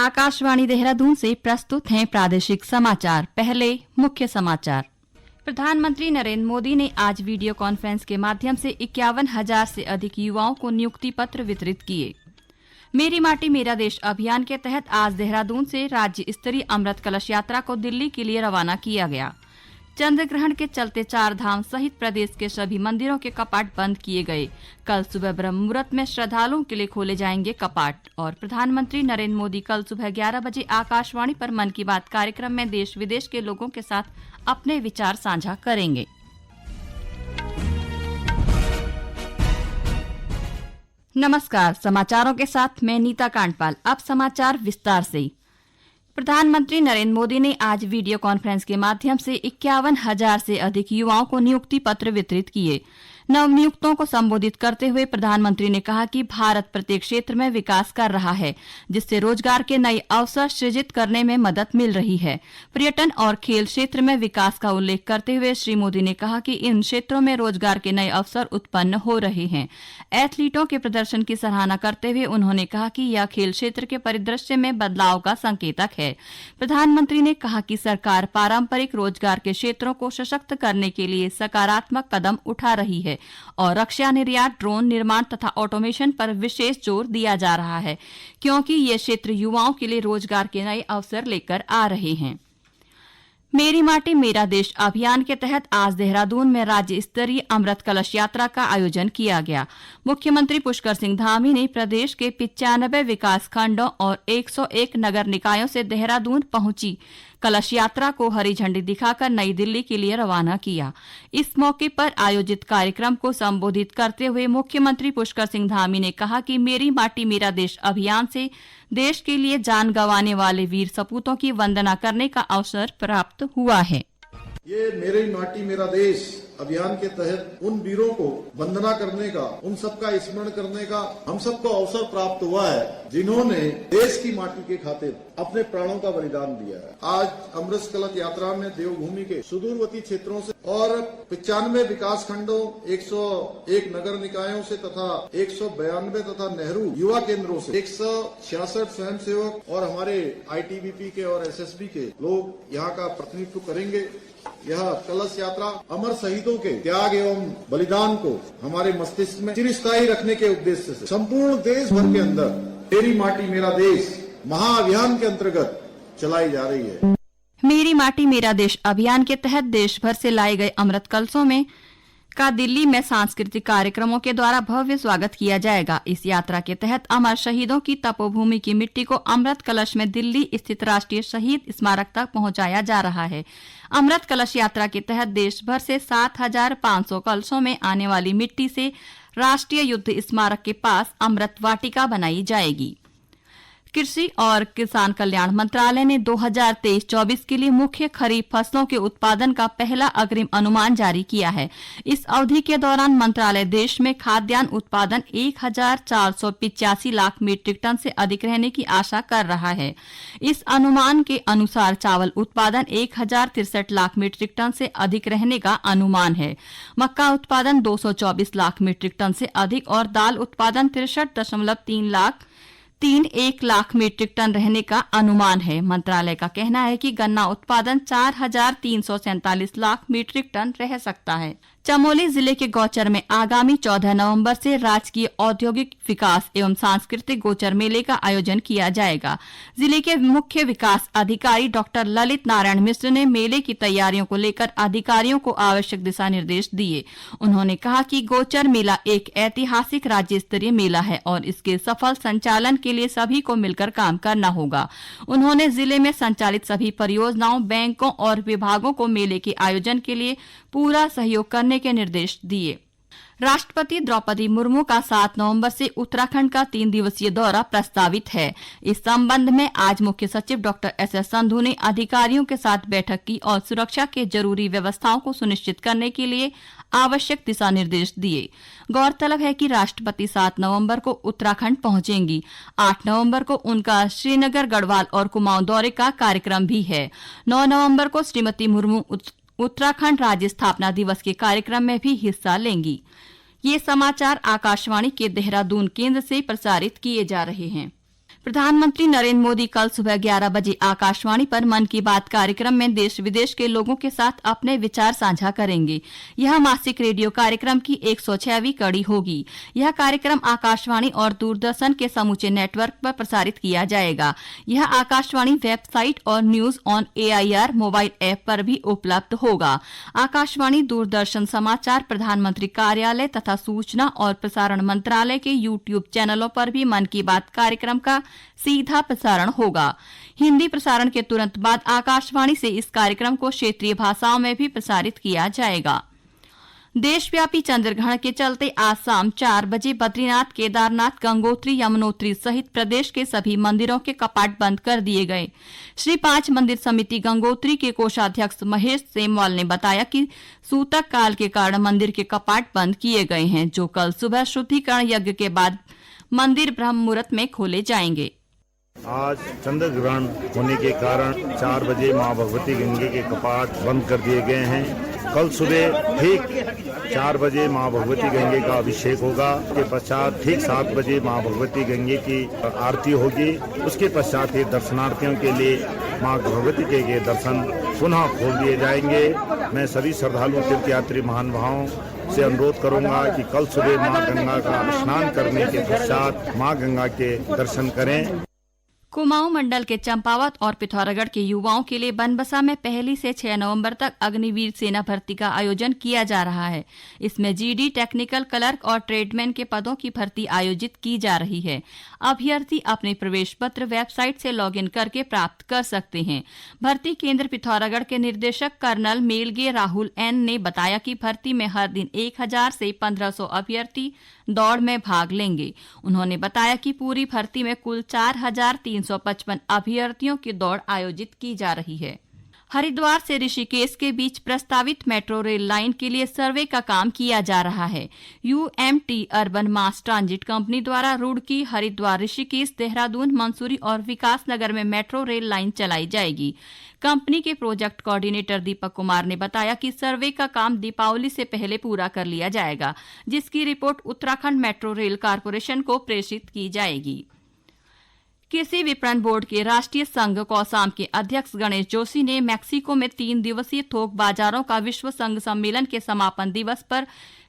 आकाशवाणी देहरादून से प्रस्तुत हैं प्रादेशिक समाचार। पहले मुख्य समाचार। प्रधानमंत्री नरेंद्र मोदी ने आज वीडियो कॉन्फ्रेंस के माध्यम से 51,000 से अधिक युवाओं को नियुक्ति पत्र वितरित किए। मेरी माटी मेरा देश अभियान के तहत आज देहरादून से राज्य स्तरीय अमृत कलश यात्रा को दिल्ली के लिए रवाना किया गया। चंद्र ग्रहण के चलते 4 धाम सहित प्रदेश के सभी मंदिरों के कपाट बंद किए गए। कल सुबह ब्रह्म मुहूर्त में श्रद्धालुओं के लिए खोले जाएंगे कपाट। और प्रधानमंत्री नरेंद्र मोदी कल सुबह 11 बजे आकाशवाणी पर मन की बात कार्यक्रम में देश विदेश के लोगों के साथ अपने विचार साझा करेंगे। नमस्कार, समाचारों के साथ मैं नीता कांडपाल। अब समाचार विस्तार से। प्रधानमंत्री नरेंद्र मोदी ने आज वीडियो कॉन्फ्रेंस के माध्यम से 51,000 से अधिक युवाओं को नियुक्ति पत्र वितरित किए। नवनियुक्तों को संबोधित करते हुए प्रधानमंत्री ने कहा कि भारत प्रत्येक क्षेत्र में विकास कर रहा है, जिससे रोजगार के नए अवसर सृजित करने में मदद मिल रही है। पर्यटन और खेल क्षेत्र में विकास का उल्लेख करते हुए श्री मोदी ने कहा कि इन क्षेत्रों में रोजगार के नए अवसर उत्पन्न हो रहे हैं। एथलीटों के प्रदर्शन की सराहना करते हुए उन्होंने कहा कि यह खेल क्षेत्र के परिदृश्य में बदलाव का संकेतक है। प्रधानमंत्री ने कहा कि सरकार पारंपरिक रोजगार के क्षेत्रों को सशक्त करने के लिए सकारात्मक कदम उठा रही है और रक्षा निर्यात, ड्रोन निर्माण तथा ऑटोमेशन पर विशेष जोर दिया जा रहा है, क्योंकि ये क्षेत्र युवाओं के लिए रोजगार के नए अवसर लेकर आ रहे हैं। मेरी माटी मेरा देश अभियान के तहत आज देहरादून में राज्य स्तरीय अमृत कलश यात्रा का आयोजन किया गया। मुख्यमंत्री पुष्कर सिंह धामी ने प्रदेश के 95 विकास खंडों और 101 नगर निकायों से देहरादून पहुंची कलश यात्रा को हरी झंडी दिखाकर नई दिल्ली के लिए रवाना किया। इस मौके पर आयोजित कार्यक्रम को संबोधित करते हुए मुख्यमंत्री पुष्कर सिंह धामी ने कहा कि मेरी माटी मेरा देश अभियान से देश के लिए जान गंवाने वाले वीर सपूतों की वंदना करने का अवसर प्राप्त हुआ है। ये मेरी माटी मेरा देश अभियान के तहत उन वीरों को वंदना करने का, उन सबका स्मरण करने का हम सबको अवसर प्राप्त हुआ है, जिन्होंने देश की माटी के खातिर अपने प्राणों का बलिदान दिया है। आज अमृत कलश यात्रा में देवभूमि के सुदूरवर्ती क्षेत्रों से और 95 विकास खंडों, 101 नगर निकायों से तथा 192 तथा नेहरू युवा केंद्रों से 166 स्वयंसेवक और हमारे ITBP के और SSB के लोग यहाँ का प्रतिनिधित्व करेंगे। यह कलश यात्रा अमर शहीदों के त्याग एवं बलिदान को हमारे मस्तिष्क में चिरस्थायी रखने के उद्देश्य से संपूर्ण देश भर के अंदर मेरी माटी मेरा देश महाअभियान के अंतर्गत चलाई जा रही है। मेरी माटी मेरा देश अभियान के तहत देश भर से लाए गए अमृत कलशों में का दिल्ली में सांस्कृतिक कार्यक्रमों के द्वारा भव्य स्वागत किया जाएगा। इस यात्रा के तहत अमर शहीदों की तपोभूमि की मिट्टी को अमृत कलश में दिल्ली स्थित राष्ट्रीय शहीद स्मारक तक पहुंचाया जा रहा है। अमृत कलश यात्रा के तहत देश भर से 7,500 कलशों में आने वाली मिट्टी से राष्ट्रीय युद्ध स्मारक के पास अमृत वाटिका बनाई जाएगी। कृषि और किसान कल्याण मंत्रालय ने 2023-24 के लिए मुख्य खरीफ फसलों के उत्पादन का पहला अग्रिम अनुमान जारी किया है। इस अवधि के दौरान मंत्रालय देश में खाद्यान्न उत्पादन 1,485 लाख मीट्रिक टन से अधिक रहने की आशा कर रहा है। इस अनुमान के अनुसार चावल उत्पादन 1,063 लाख मीट्रिक टन से अधिक रहने का अनुमान है। मक्का उत्पादन 224 लाख मीट्रिक टन से अधिक और दाल उत्पादन 63.31 लाख मीट्रिक टन रहने का अनुमान है। मंत्रालय का कहना है कि गन्ना उत्पादन 4,347 लाख मीट्रिक टन रह सकता है। चमोली जिले के गौचर में आगामी 14 नवंबर से राजकीय औद्योगिक विकास एवं सांस्कृतिक गोचर मेले का आयोजन किया जाएगा। जिले के मुख्य विकास अधिकारी डॉक्टर ललित नारायण मिश्र ने मेले की तैयारियों को लेकर अधिकारियों को आवश्यक दिशा निर्देश दिए। उन्होंने कहा कि गोचर मेला एक ऐतिहासिक राज्य स्तरीय मेला है और इसके सफल संचालन के लिए सभी को मिलकर काम करना होगा। उन्होंने जिले में संचालित सभी परियोजनाओं, बैंकों और विभागों को मेले के आयोजन के लिए पूरा सहयोग करने के निर्देश दिए। राष्ट्रपति द्रौपदी मुर्मू का 7 नवंबर से उत्तराखंड का 3 दिवसीय दौरा प्रस्तावित है। इस संबंध में आज मुख्य सचिव डॉक्टर SS संधू ने अधिकारियों के साथ बैठक की और सुरक्षा के जरूरी व्यवस्थाओं को सुनिश्चित करने के लिए आवश्यक दिशा निर्देश दिए। गौरतलब है कि राष्ट्रपति 7 नवंबर को उत्तराखंड पहुंचेंगी। 8 नवंबर को उनका श्रीनगर, गढ़वाल और कुमाऊं दौरे का कार्यक्रम भी है। 9 नवंबर को श्रीमती मुर्मू उत्तराखंड राज्य स्थापना दिवस के कार्यक्रम में भी हिस्सा लेंगी। ये समाचार आकाशवाणी के देहरादून केंद्र से प्रसारित किए जा रहे हैं। प्रधानमंत्री नरेंद्र मोदी कल सुबह 11 बजे आकाशवाणी पर मन की बात कार्यक्रम में देश विदेश के लोगों के साथ अपने विचार साझा करेंगे। यह मासिक रेडियो कार्यक्रम की 106वीं कड़ी होगी। यह कार्यक्रम आकाशवाणी और दूरदर्शन के समूचे नेटवर्क पर प्रसारित किया जाएगा। यह आकाशवाणी वेबसाइट और news on AIR mobile app पर भी उपलब्ध होगा। आकाशवाणी, दूरदर्शन समाचार, प्रधानमंत्री कार्यालय तथा सूचना और प्रसारण मंत्रालय के YouTube चैनलों पर भी मन की बात कार्यक्रम का सीधा प्रसारण होगा। हिंदी प्रसारण के तुरंत बाद आकाशवाणी से इस कार्यक्रम को क्षेत्रीय भाषाओं में भी प्रसारित किया जाएगा। देशव्यापी चंद्रग्रहण के चलते आज शाम 4 बजे बद्रीनाथ, केदारनाथ, गंगोत्री, यमुनोत्री सहित प्रदेश के सभी मंदिरों के कपाट बंद कर दिए गए। श्री 5 मंदिर समिति गंगोत्री के कोषाध्यक्ष महेश सेमवाल ने बताया कि सूतक काल के कारण मंदिर के कपाट बंद किए गए हैं, जो कल सुबह शुद्धिकरण यज्ञ के बाद मंदिर ब्रह्म मुहूर्त में खोले जाएंगे। आज चंद्र ग्रहण होने के कारण 4 बजे मां भगवती गंगे के कपाट बंद कर दिए गए हैं। कल सुबह ठीक 4 बजे मां भगवती गंगे का अभिषेक होगा। उसके पश्चात ठीक 7 बजे मां भगवती गंगे की आरती होगी। उसके पश्चात ये दर्शनार्थियों के लिए मां भगवती के दर्शन पुनः खोल दिए जाएंगे। मैं सभी श्रद्धालु तीर्थयात्री महानुभावों से अनुरोध करूंगा कि कल सुबह मां गंगा का स्नान करने के पश्चात मां गंगा के दर्शन करें। कुमाऊं मंडल के चंपावत और पिथौरागढ़ के युवाओं के लिए बनबसा में 1 से 6 नवंबर तक अग्निवीर सेना भर्ती का आयोजन किया जा रहा है। इसमें GD, टेक्निकल क्लर्क और ट्रेडमैन के पदों की भर्ती आयोजित की जा रही है। अभ्यर्थी अपने प्रवेश पत्र वेबसाइट से लॉगिन करके प्राप्त कर सकते हैं। भर्ती केंद्र पिथौरागढ़ के निर्देशक कर्नल मेलगे राहुल N ने बताया कि भर्ती में हर दिन 1000 से 1500 अभ्यर्थी दौड़ में भाग लेंगे। उन्होंने बताया कि पूरी भर्ती में कुल 4355 अभ्यर्थियों की दौड़ आयोजित की जा रही है। हरिद्वार से ऋषिकेश के बीच प्रस्तावित मेट्रो रेल लाइन के लिए सर्वे का काम किया जा रहा है। UMT अर्बन मास ट्रांजिट कंपनी द्वारा रुड़की, हरिद्वार, ऋषिकेश, देहरादून, मंसूरी और विकासनगर में मेट्रो रेल लाइन चलाई जाएगी। कंपनी के प्रोजेक्ट कोऑर्डिनेटर दीपक कुमार ने बताया कि सर्वे का काम दीपावली से पहले पूरा कर लिया जाएगा, जिसकी report Uttarakhand metro rail corporation को प्रेषित की जाएगी। कृषि विपणन बोर्ड के राष्ट्रीय संघ कौसाम के अध्यक्ष गणेश जोशी ने मैक्सिको में 3 दिवसीय थोक बाजारों का विश्व संघ सम्मेलन के समापन दिवस पर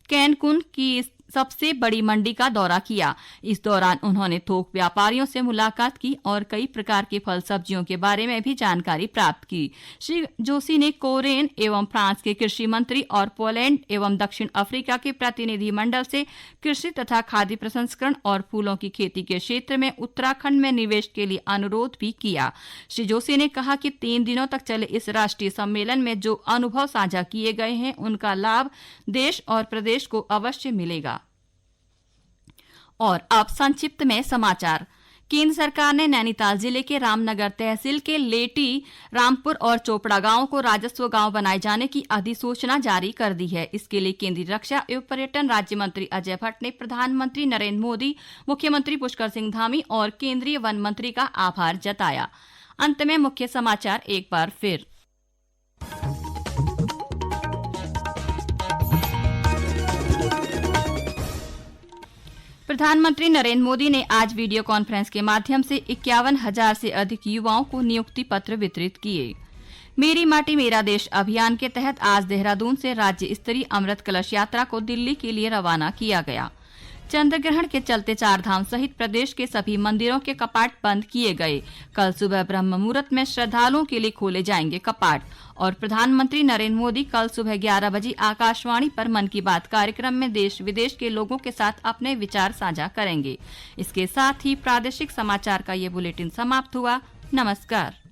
कैनकुन की सबसे बड़ी मंडी का दौरा किया। इस दौरान उन्होंने थोक व्यापारियों से मुलाकात की और कई प्रकार के फल सब्जियों के बारे में भी जानकारी प्राप्त की। श्री जोशी ने कोरेन एवं फ्रांस के कृषि मंत्री और पोलैंड एवं दक्षिण अफ्रीका के प्रतिनिधि मंडल से कृषि तथा खाद्य प्रसंस्करण और फूलों की खेती के क्षेत्र में उत्तराखंड में निवेश के लिए अनुरोध भी किया। श्री जोशी ने कहा कि 3 दिनों तक चले इस राष्ट्रीय सम्मेलन में जो अनुभव साझा किए गए हैं, उनका लाभ देश और प्रदेश को अवश्य मिलेगा। और अब संक्षिप्त में समाचार। केंद्र सरकार ने नैनीताल जिले के रामनगर तहसील के लेटी, रामपुर और चोपड़ा गांवों को राजस्व गांव बनाए जाने की अधिसूचना जारी कर दी है। इसके लिए केंद्रीय रक्षा एवं पर्यटन राज्य मंत्री अजय भट्ट ने प्रधानमंत्री नरेंद्र मोदी, मुख्यमंत्री पुष्कर सिंह धामी और केंद्रीय वन मंत्री का आभार जताया। अंत में मुख्य समाचार एक बार फिर। प्रधानमंत्री नरेंद्र मोदी ने आज वीडियो कॉन्फ्रेंस के माध्यम से 51,000 से अधिक युवाओं को नियुक्ति पत्र वितरित किए। मेरी माटी मेरा देश अभियान के तहत आज देहरादून से राज्य स्तरीय अमृत कलश यात्रा को दिल्ली के लिए रवाना किया गया। चंद्रग्रहण के चलते 4 धाम सहित प्रदेश के सभी मंदिरों के कपाट बंद किए गए। कल सुबह ब्रह्म मुहूर्त में श्रद्धालुओं के लिए खोले जाएंगे कपाट। और प्रधानमंत्री नरेंद्र मोदी कल सुबह 11 बजे आकाशवाणी पर मन की बात कार्यक्रम में देश विदेश के लोगों के साथ अपने विचार साझा करेंगे। इसके साथ ही प्रादेशिक समाचार का ये बुलेटिन समाप्त हुआ। नमस्कार।